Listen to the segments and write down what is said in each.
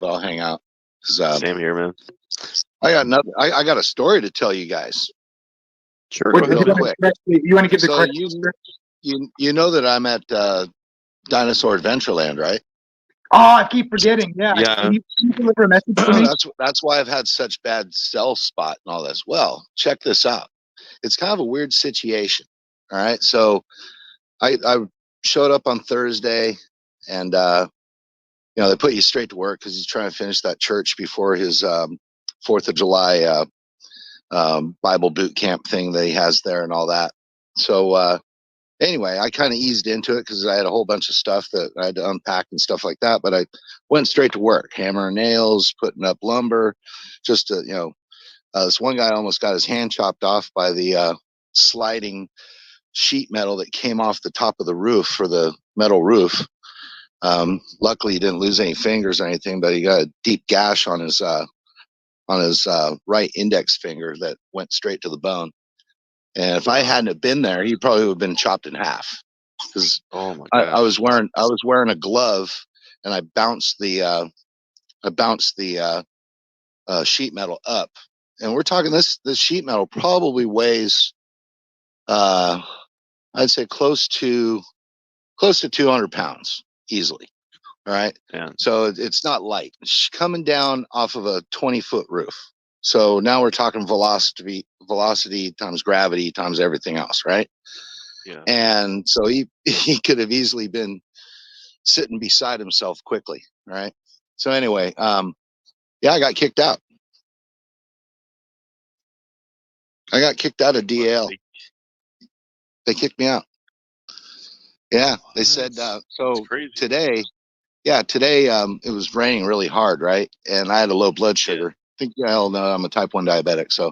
I'll hang out. Same here, man. I got a story to tell you guys. Sure, What, go ahead, Real man. quick. you want to give the So correct you know that I'm at Dinosaur Adventureland, right? Oh, I keep forgetting. Yeah. Yeah. Can you deliver a message for me? That's why I've had such bad cell spot and all this. Well, check this out. It's kind of a weird situation. All right. So I showed up on Thursday, and they put you straight to work because he's trying to finish that church before his 4th of July Bible boot camp thing that he has there and all that. So anyway, I kind of eased into it because I had a whole bunch of stuff that I had to unpack and stuff like that. But I went straight to work, hammer and nails, putting up lumber, just to, this one guy almost got his hand chopped off by the sliding sheet metal that came off the top of the roof for the metal roof. Luckily, he didn't lose any fingers or anything, but he got a deep gash on his right index finger that went straight to the bone. And if I hadn't have been there, he probably would have been chopped in half. Because I was wearing a glove, and I bounced the sheet metal up. And we're talking this sheet metal probably weighs I'd say close to 200 pounds easily. All right. Yeah. So it's not light. It's coming down off of a 20-foot roof. So now we're talking velocity times gravity times everything else, right? Yeah. And so he could have easily been sitting beside himself quickly, right? So anyway, yeah, I got kicked out. I got kicked out of D.A.L. They kicked me out. Yeah, they said so today. Yeah, today it was raining really hard, right? And I had a low blood sugar. I think you all know I'm a type 1 diabetic, so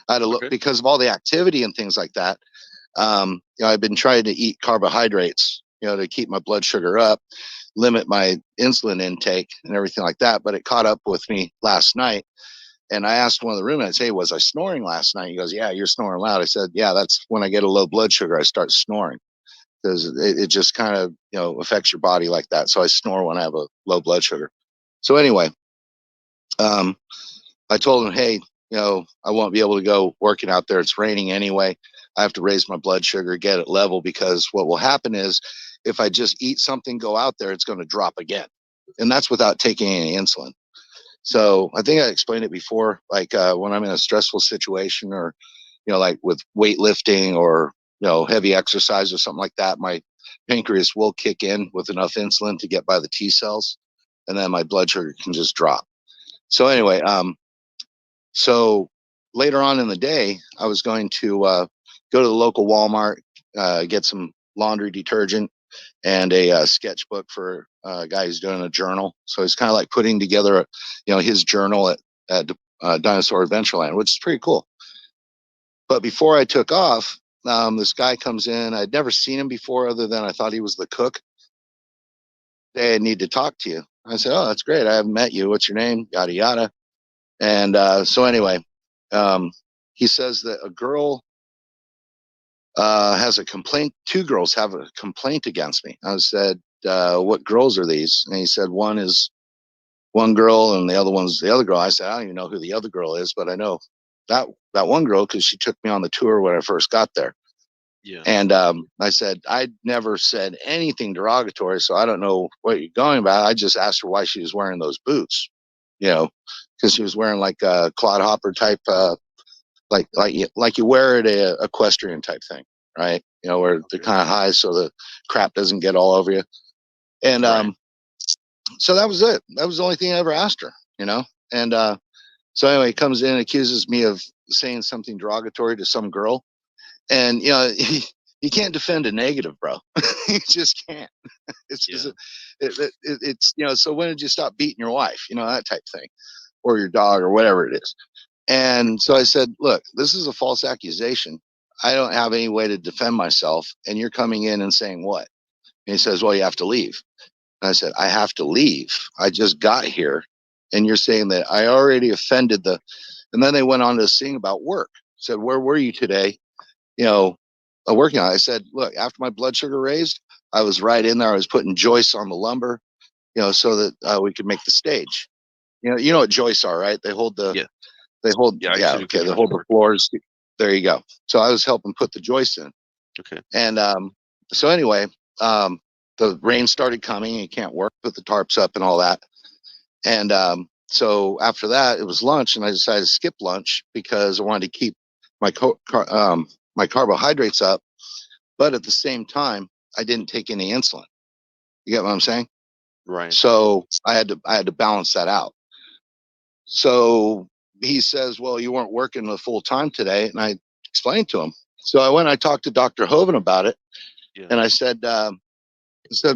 I had a look because of all the activity and things like that. I've been trying to eat carbohydrates, to keep my blood sugar up, limit my insulin intake and everything like that. But it caught up with me last night. And I asked one of the roommates, "Hey, was I snoring last night?" He goes, "Yeah, you're snoring loud." I said, "Yeah, that's when I get a low blood sugar, I start snoring because it just kind of, affects your body like that. So I snore when I have a low blood sugar." So anyway, I told him, "Hey, I won't be able to go working out there. It's raining anyway. I have to raise my blood sugar, get it level, because what will happen is if I just eat something, go out there, it's going to drop again. And that's without taking any insulin." So I think I explained it before, like when I'm in a stressful situation or, like with weightlifting or, heavy exercise or something like that, my pancreas will kick in with enough insulin to get by the T cells, and then my blood sugar can just drop. So anyway, so later on in the day, I was going to go to the local Walmart, get some laundry detergent and a sketchbook for a guy who's doing a journal. So it's kind of like putting together, his journal at Dinosaur Adventureland, which is pretty cool. But before I took off, this guy comes in. I'd never seen him before, other than I thought he was the cook. They need to talk to you. I said, "Oh, that's great. I haven't met you. What's your name?" Yada yada. And so anyway, he says that a girl has a complaint. Two girls have a complaint against me. I said, "What girls are these?" And he said, "One is one girl and the other one's the other girl." I said, "I don't even know who the other girl is, but I know that one girl because she took me on the tour when I first got there." Yeah. And I said, "I never said anything derogatory, so I don't know what you're going about. I just asked her why she was wearing those boots, because she was wearing like a clodhopper type, like you wear at a equestrian type thing, right? Where they're kind of high so the crap doesn't get all over you." And so that was it. That was the only thing I ever asked her, And so anyway, he comes in and accuses me of saying something derogatory to some girl. And, you can't defend a negative, bro. You just can't. It's just, it's, so when did you stop beating your wife? That type thing, or your dog or whatever it is. And so I said, "Look, this is a false accusation. I don't have any way to defend myself. And you're coming in and saying what?" And he says, "Well, you have to leave." And I said, "I have to leave. I just got here. And you're saying that I already offended the," and then they went on to sing about work. Said, "Where were you today?" Working on it. I said, "Look, after my blood sugar raised, I was right in there. I was putting joists on the lumber, so that we could make the stage." You know what joists are, right? They hold Yeah. Yeah, I used yeah, to do okay. They construction hold the work. floors. There you go. So I was helping put the joists in. Okay. And so anyway, the rain started coming and you can't work, put the tarps up and all that. And so after that, it was lunch, and I decided to skip lunch because I wanted to keep my my carbohydrates up, but at the same time, I didn't take any insulin. You get what I'm saying? Right. So I had to balance that out. So he says, "Well, you weren't working the full time today," and I explained to him. So I went. I talked to Dr. Hovind about it, Yeah. and I said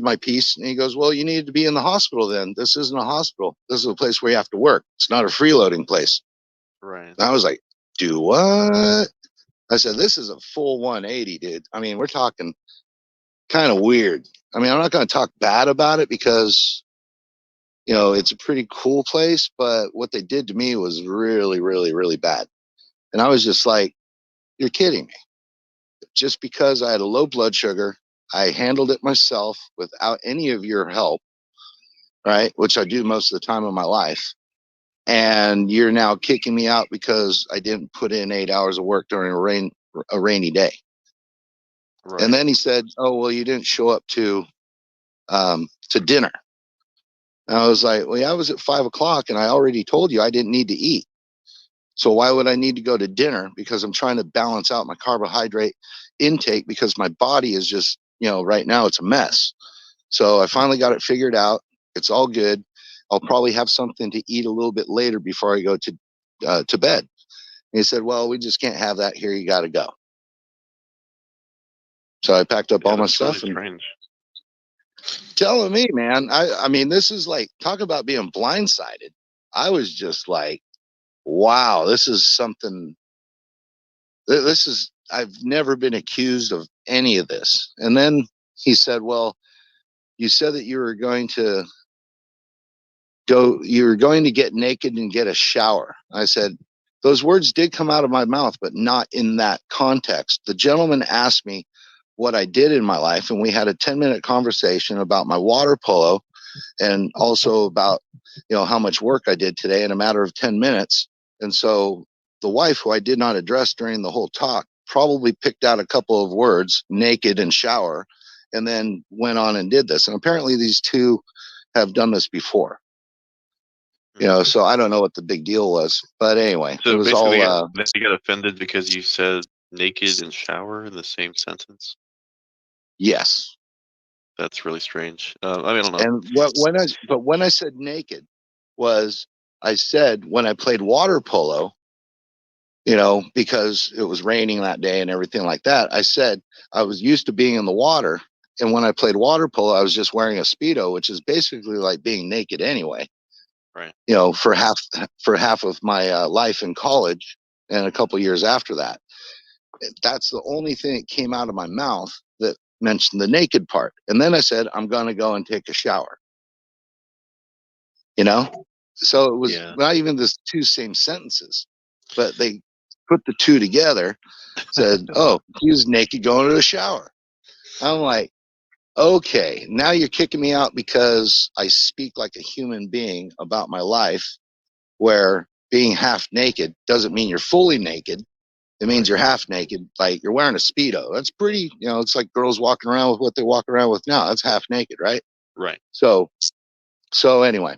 my piece, and he goes, "Well, you need to be in the hospital then. This isn't a hospital. This is a place where you have to work. It's not a freeloading place." Right. And I was like, "Do what?" I said, "This is a full 180, dude. I mean, we're talking kind of weird. I mean, I'm not going to talk bad about it because, you know, it's a pretty cool place, but what they did to me was really, really, really bad." And I was just like, "You're kidding me." Just because I had a low blood sugar, I handled it myself without any of your help, right? Which I do most of the time of my life. And you're now kicking me out because I didn't put in 8 hours of work during a rainy day. Right. And then he said, "Oh, well, you didn't show up to dinner." And I was like, "Well, yeah, I was at 5 o'clock and I already told you I didn't need to eat. So why would I need to go to dinner? Because I'm trying to balance out my carbohydrate intake because my body is just, you know, right now it's a mess." So I finally got it figured out. It's all good. I'll probably have something to eat a little bit later before I go to bed. And he said, "Well, we just can't have that here. You got to go." So I packed up Yeah, all my that's really stuff and strange. telling me, man, I mean, this is like, talk about being blindsided. I was just like, wow, this is something, this is, I've never been accused of any of this. And then he said, "Well, you said that you were going to get naked and get a shower." I said, "Those words did come out of my mouth, but not in that context. The gentleman asked me what I did in my life, and we had a 10-minute conversation about my water polo and also about, you know, how much work I did today in a matter of 10 minutes. And so the wife, who I did not address during the whole talk, probably picked out a couple of words, naked and shower, and then went on and did this. And apparently these two have done this before. You know, so I don't know what the big deal was, but anyway, it So was basically, all they got offended because you said naked and shower in the same sentence. yes. That's really strange. I mean, I don't know. And when I said naked was, I said when I played water polo, you know, because it was raining that day and everything like that, I said I was used to being in the water. And when I played water polo, I was just wearing a Speedo, which is basically like being naked anyway, Right. you know, for half of my life in college and a couple years after that. That's the only thing that came out of my mouth that mentioned the naked part. And then I said, "I'm going to go and take a shower," you know? So it was Yeah. not even the two same sentences, but they put the two together, said, "Oh, he was naked going to the shower." I'm like, okay, now you're kicking me out because I speak like a human being about my life, where being half naked doesn't mean you're fully naked. It means you're half naked, like you're wearing a Speedo. That's pretty, you know, it's like girls walking around with what they walk around with now. That's half naked, right? Right. So anyway,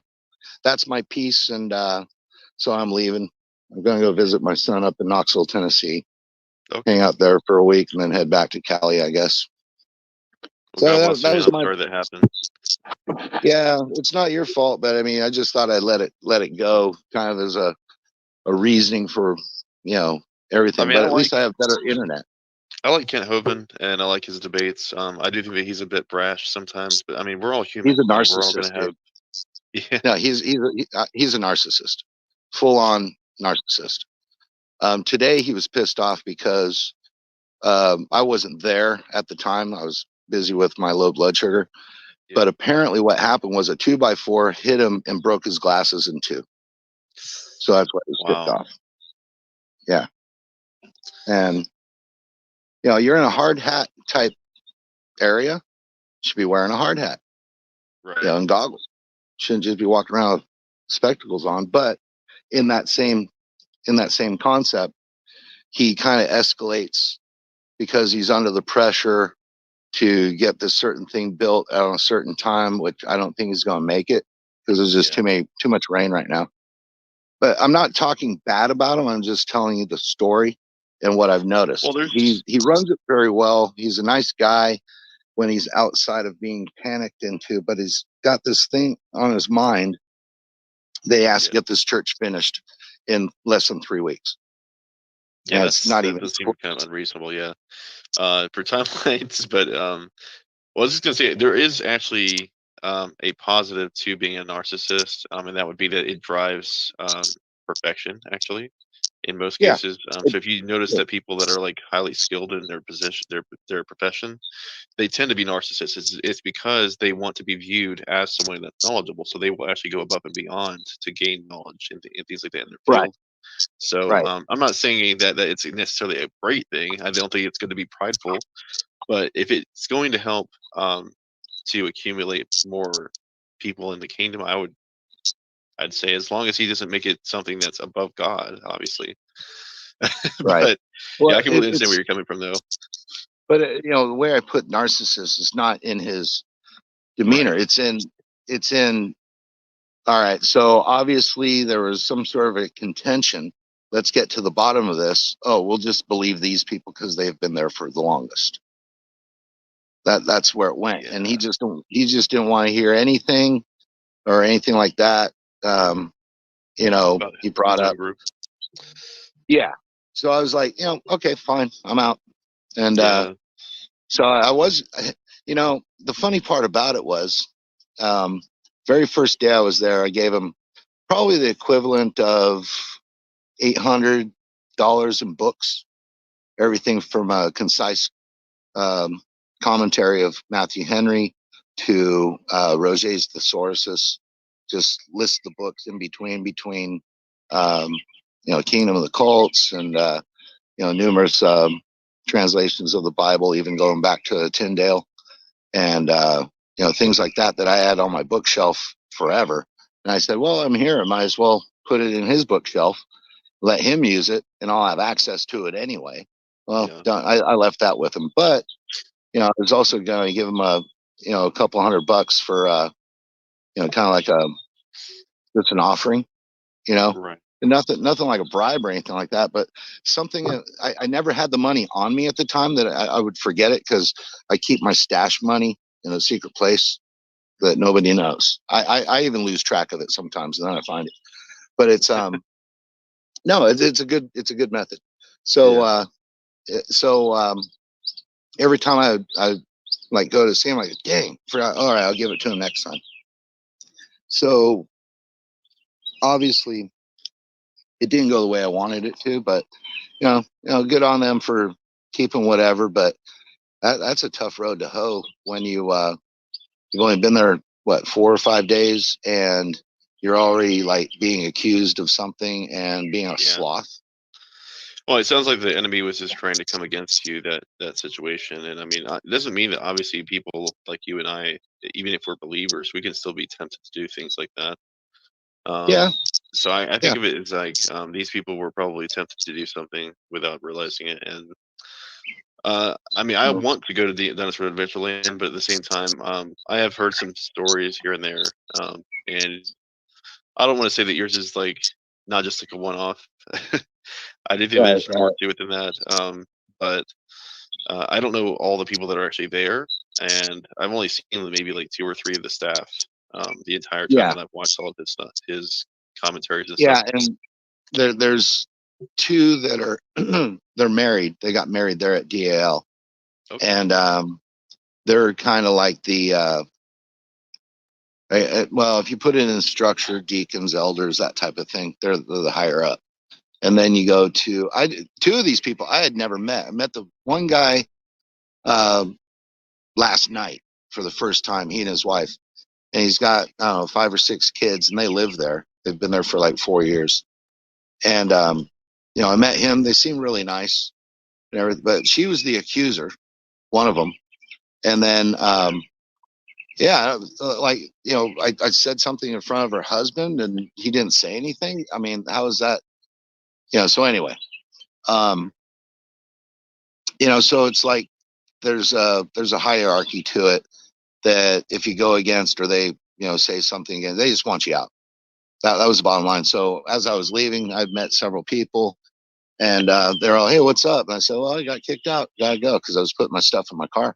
that's my piece. And so I'm leaving. I'm going to go visit my son up in Knoxville, Tennessee, Okay. hang out there for a week, and then head back to Cali, I guess. Well, God bless you, That man. was I'm my, sorry that happened. yeah, it's not your fault, but I mean, I just thought I'd let it go, kind of as a reasoning for, you know, I everything. mean, But at least I have better internet. I like Kent Hovind and I like his debates. I do think that he's a bit brash sometimes, but I mean, we're all human. He's a You know, we're all going narcissist, to have. dude. Yeah. No, he's a narcissist, full on narcissist. Today he was pissed off because I wasn't there at the time. I was busy with my low blood sugar. Yeah. But apparently, what happened was a 2x4 hit him and broke his glasses in two. So that's what was tipped Wow. off. Yeah, and you know, you're in a hard hat type area. You should be wearing a hard hat, Right. you know, and goggles. Shouldn't just be walking around with spectacles on. But in that same concept, he kind of escalates because he's under the pressure to get this certain thing built at a certain time, which I don't think he's going to make it because there's just too much rain right now. But I'm not talking bad about him. I'm just telling you the story and what I've noticed. Well, He runs it very well. He's a nice guy when he's outside of being panicked into, but he's got this thing on his mind. They asked to get this church finished in less than 3 weeks. Yeah, it's not that even. does seem kind of unreasonable. Yeah, for timelines. But well, I was just gonna say there is actually a positive to being a narcissist, and that would be that it drives perfection. Actually, in most Yeah. cases, so if you notice that people that are like highly skilled in their position, their profession, they tend to be narcissists. It's because they want to be viewed as someone that's knowledgeable, so they will actually go above and beyond to gain knowledge and things like that in their Right. field. So Right. I'm not saying that it's necessarily a great thing. I don't think it's going to be prideful, but if it's going to help to accumulate more people in the kingdom, I'd say as long as he doesn't make it something that's above God, obviously. Right. But yeah, Well, I completely understand where you're coming from, though. but the way I put narcissist is not in his demeanor. Right. It's in. All right. So obviously there was some sort of a contention. Let's get to the bottom of this. Oh, we'll just believe these people because they've been there for the longest. That's where it went. And he Yeah. just didn't want to hear anything or anything like that. Um, About he brought his own up, group. yeah. So I was like, okay, fine, I'm out. And Yeah. so I was, the funny part about it was, very first day I was there, I gave him probably the equivalent of $800 in books, everything from a concise um, commentary of Matthew Henry to Roget's Thesauruses, just list the books in between, Kingdom of the Cults and, numerous translations of the Bible, even going back to Tyndale and, things like that I had on my bookshelf forever. And I said, well, I'm here. I might as well put it in his bookshelf, let him use it, and I'll have access to it anyway. Well, Yeah. I left that with him, but I was also going to give him a couple $100 for, kind of like just an offering, Right. and nothing like a bribe or anything like that, but something that I never had the money on me at the time that I would forget it because I keep my stash money in a secret place that nobody knows. I even lose track of it sometimes and then I find it, but it's, no, it's a good method. So, every time I like go to see him, like, dang, forgot. All right, I'll give it to him next time. So obviously it didn't go the way I wanted it to, but good on them for keeping whatever. But that's a tough road to hoe when you've only been there, what, 4 or 5 days, and you're already like being accused of something and being a sloth. Well, it sounds like the enemy was just trying to come against you, that situation. And I mean, it doesn't mean that obviously people like you and I, even if we're believers, we can still be tempted to do things like that. Yeah. So I Yeah. think of it as like these people were probably tempted to do something without realizing it. And I mean, I want to go to the Dinosaur Adventureland, but at the same time, I have heard some stories here and there, and I don't want to say that yours is like not just like a one-off. I do think there's more to it than that. But I don't know all the people that are actually there, and I've only seen maybe like 2 or 3 of the staff the entire time Yeah. that I've watched all of his stuff, his commentaries and Yeah. stuff. And there's two that are they're married. They got married there at D.A.L. Okay. And they're kind of like the well, if you put it in structure, deacons, elders, that type of thing, they're the higher up. And then you go to two of these people I had never met. I met the one guy last night for the first time, he and his wife, and he's got, I don't know, 5 or 6 kids, and they live there. They've been there for like 4 years. And I met him. They seem really nice and everything, but she was the accuser, one of them. And then Yeah, like, I said something in front of her husband and he didn't say anything. I mean, how is that? So anyway, um, so it's like there's a hierarchy to it that if you go against or they, say something again, they just want you out. That was the bottom line. So as I was leaving, I've met several people and they're all, "Hey, what's up?" And I said, "Well, I got kicked out. Gotta go," because I was putting my stuff in my car.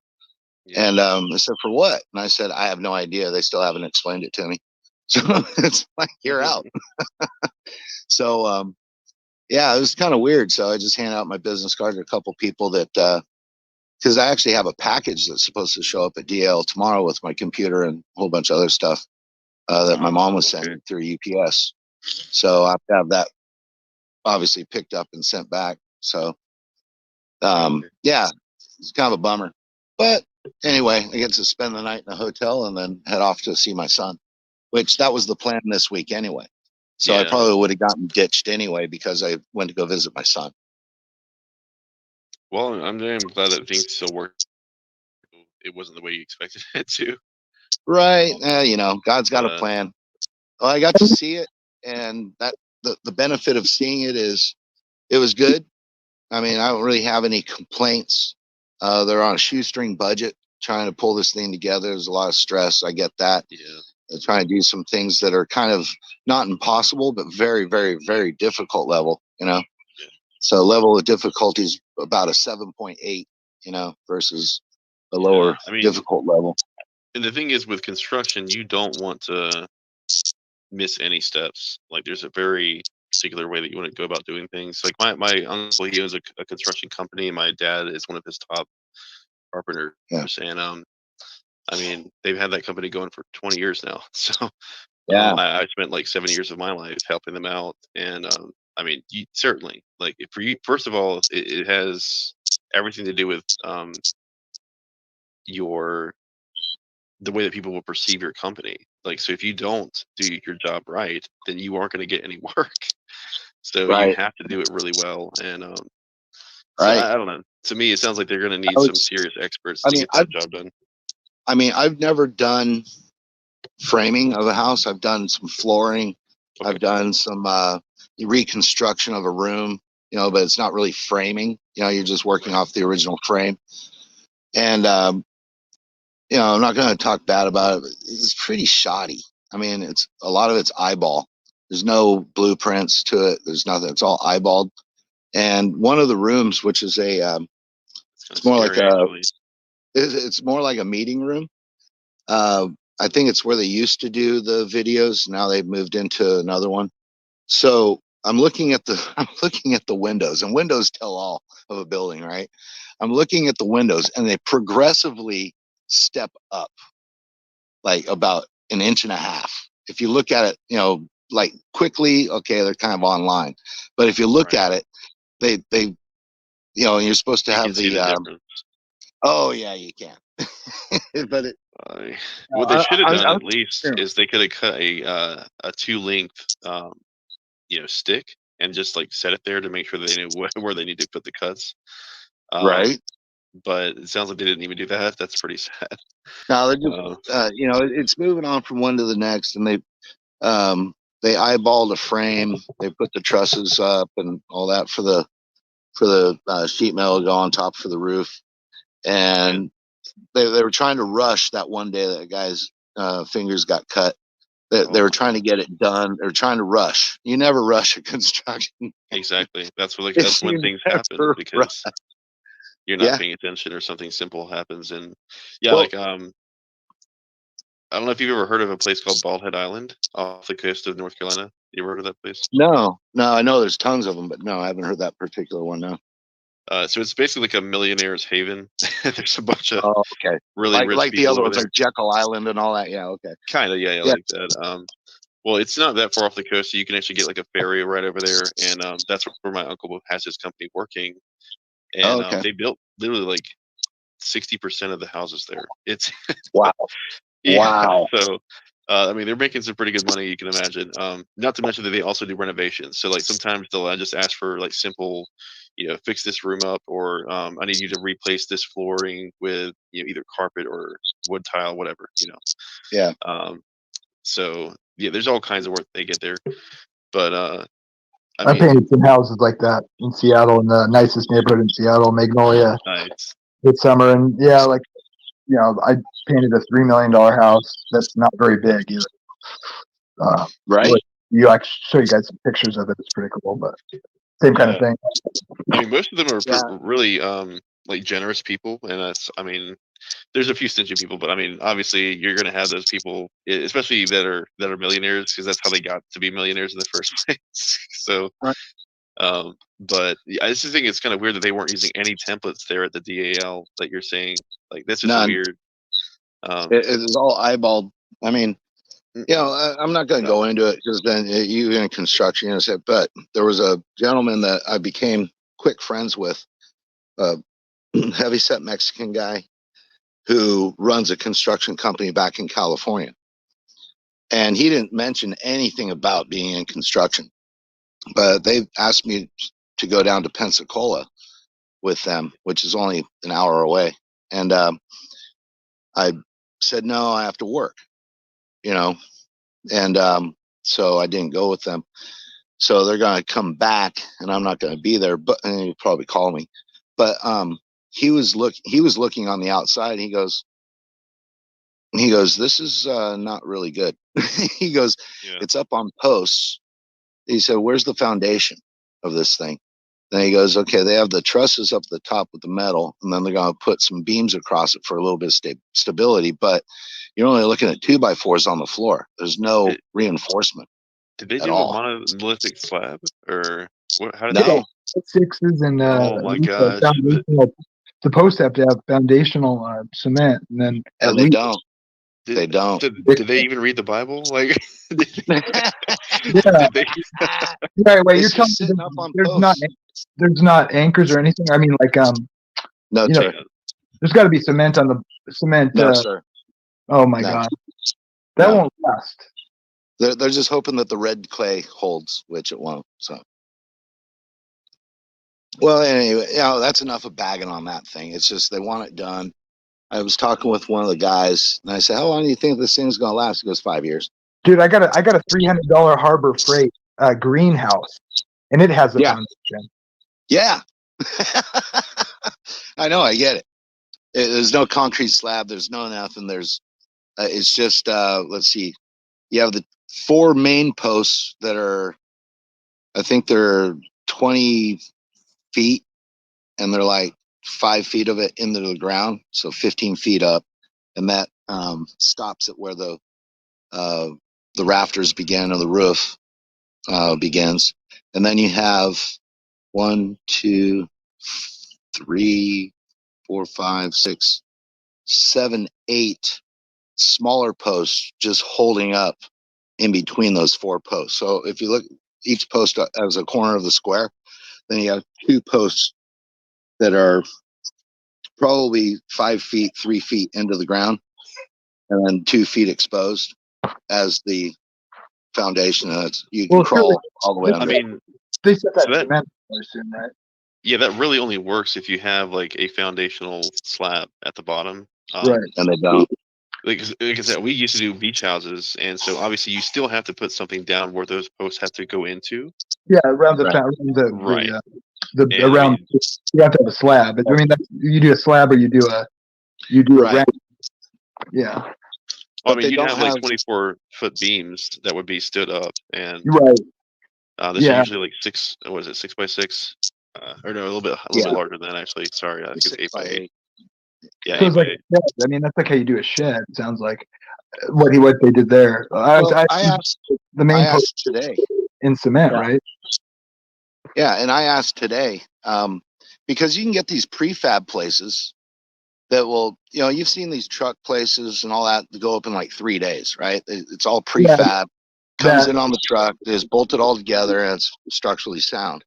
Yeah. And they said, "For what?" And I said, "I have no idea. They still haven't explained it to me." So it's like, you're out. So yeah, it was kind of weird. So I just handed out my business card to a couple people that because I actually have a package that's supposed to show up at D.A.L tomorrow with my computer and a whole bunch of other stuff that my mom was sending through UPS. So I have to have that obviously picked up and sent back. So yeah, it's kind of a bummer. But anyway, I get to spend the night in a hotel and then head off to see my son, which that was the plan this week anyway. So I Yeah. probably would have gotten ditched anyway because I went to go visit my son. Well, I'm glad that things still work. It wasn't the way you expected it to. Right. God's got a But plan. Well, I got to see it, and that the benefit of seeing it is it was good. I mean, I don't really have any complaints. They're on a shoestring budget trying to pull this thing together. There's a lot of stress. I get that. yeah, They're trying to do some things that are kind of not impossible, but very, very, very difficult level, yeah, So level of difficulty is about a 7.8, versus the yeah. lower I mean, difficult level. and the thing is with construction, you don't want to miss any steps. Like there's a very particular way that you want to go about doing things. Like my uncle, he owns a construction company, and my dad is one of his top carpenters. Yeah. And I mean, they've had that company going for 20 years now. So Yeah. I spent like 7 years of my life helping them out. And I mean, certainly, like for you, first of all, it has everything to do with your the way that people will perceive your company. Like, so if you don't do your job right, then you aren't going to get any work. So you Right. have to do it really well. And so Right. I don't know. To me, it sounds like they're going to I need some was, serious experts I to mean, get that job done. I've never done framing of a house. I've done some flooring. Okay. I've done some reconstruction of a room, but it's not really framing. You're just working Right. off the original frame. And, I'm not going to talk bad about it, but it's pretty shoddy. I mean, it's a lot of it's eyeball. There's no blueprints to it. There's nothing. It's all eyeballed. And one of the rooms, which is It's kind it's of more like scary, actually. it's more like a meeting room. Uh, I think it's where they used to do the videos. Now they've moved into another one. So I'm looking at the I'm looking at the windows, and windows tell all of a building, right? I'm looking at the windows, and they progressively step up like about an inch and a half. If you look at it, like quickly, okay, they're kind of online. But if you look Right. at it, they and you're supposed to You can have see the the difference. oh yeah, you can. But Uh, what they should have done I at least is they could have cut a two length stick and just like set it there to make sure they knew where they need to put the cuts. Um, right but it sounds like they didn't even do that. That's pretty sad. now they're just Uh, it's moving on from one to the next, and they eyeballed a frame. They put the trusses up and all that for the sheet metal to go on top for the roof, yeah. and they were trying to rush that one day that guy's fingers got cut. They Oh were my trying to gosh. get it done. They were trying to rush. You never rush a construction. Exactly. That's what like that's It's when you things happen never rush. because you're not Yeah. paying attention or something simple happens. And yeah, Well, like I don't know if you've ever heard of a place called Bald Head Island off the coast of North Carolina. You ever heard of that place? no. I know there's tons of them, but no, I haven't heard that particular one. No. So it's basically like a millionaire's haven. There's a bunch of Oh, okay. really Like rich the people other over ones, there. like Jekyll Island and all that. Yeah. Okay. Kind of, yeah, Yeah. like that. Well, it's not that far off the coast, so you can actually get like a ferry right over there, and that's where my uncle has his company working. Oh, And okay. they built literally like 60% of the houses there. It's Wow. yeah. Wow. So I mean, they're making some pretty good money, you can imagine. Not to mention that they also do renovations. So like sometimes they'll just ask for like simple, fix this room up, or I need you to replace this flooring with either carpet or wood tile, whatever. Yeah. So yeah, there's all kinds of work they get there. But I I mean, painted some houses like that in Seattle, in the nicest neighborhood in Seattle, Magnolia, nice. this summer. And yeah, like, I painted a $3 million house that's not very big either. Right. I can show you guys some pictures of it. It's pretty cool, but same kind of thing. I mean, most of them are Yeah. really like generous people, and I mean, there's a few stingy people, but I mean, obviously, you're going to have those people, especially that are millionaires, because that's how they got to be millionaires in the first place. So, Right. but I just think it's kind of weird that they weren't using any templates there at the D.A.L that you're saying. Like, that's just None. weird. It's all eyeballed. I mean, I'm not going to go into it because then you in construction, but there was a gentleman that I became quick friends with, a heavyset Mexican guy who runs a construction company back in California. And he didn't mention anything about being in construction, but they asked me to go down to Pensacola with them, which is only an hour away. And I said, no, I have to work, and so I didn't go with them. So they're going to come back and I'm not going to be there, but and he'll probably call me. But he was looking on the outside. He goes, this is not really good. He goes, Yeah. it's up on posts. He said, where's the foundation of this thing? Then he goes, okay, they have the trusses up the top with the metal, and then they're going to put some beams across it for a little bit of stability. But you're only looking at 2x4s on the floor. There's no reinforcement. Did they at do all. a monolithic slab, or what? How did No. Sixes and Oh my gosh. supposed to have foundational cement, and then at And they least don't. They don't. So did they even read the Bible? Like, did yeah. they? Right, wait, you're It's telling just me sitting up on there's posts. not anchors or anything? I mean, like No, sir. there's got to be cement on the cement. No, sir. Oh my No. God, that No. won't last. They're just hoping that the red clay holds, which it won't. So, well, anyway, that's enough of bagging on that thing. It's just they want it done. I was talking with one of the guys, and I said, "How long do you think this thing's gonna last?" He goes, 5 years. Dude, I got a $300 Harbor Freight greenhouse, and it has a foundation. Yeah. I know. I get it. There's no concrete slab. There's no nothing. It's just, let's see. You have the 4 main posts that are, I think they're 20 feet, and they're like 5 feet of it into the ground. So 15 feet up. And that stops at where the rafters begin, or the roof begins. And then you have 1, 2, 3, 4, 5, 6, 7, 8 smaller posts just holding up in between those 4 posts. So if you look, each post as a corner of the square, then you have 2 posts that are probably 5 feet, 3 feet into the ground, and then 2 feet exposed as the foundation. You can crawl all the way I under. mean, they said that so that- cement, I assume, right? yeah, that really only works if you have like a foundational slab at the bottom. Right. And they don't. Like I said, we used to do beach houses, and so obviously you still have to put something down where those posts have to go into. Yeah, around the Right. Right. the And, around. You have to have a slab. I mean, you do a slab, or you do a Right. ramp. Yeah. Well, But I mean, they you'd don't have like have- 24-foot beams that would be stood up, and Right. this Yeah. is usually like 6. What is it, 6x6? Or no, a little bit larger than that actually. Sorry, I think it's 8x8. Yeah, So it's like 8x8. a shed. I mean, that's like how you do a shed. It sounds like what they did there. I asked the main post today. in cement, Yeah. right? Yeah, and I asked today, because you can get these prefab places that will, you've seen these truck places and all that go up in like 3 days, right? It's all prefab, comes in on the truck, is bolted all together, and it's structurally sound.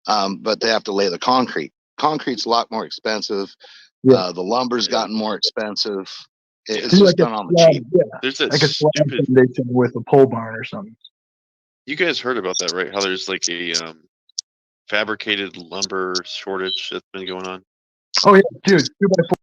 But they have to lay the concrete. Concrete's a lot more expensive. Yeah. The lumber's gotten more expensive. It's Do just like a done on the slab, cheap. yeah, There's that like a slab stupid. foundation with a pole barn or something. You guys heard about that, right? How there's like a fabricated lumber shortage that's been going on. Oh yeah, dude, 2x4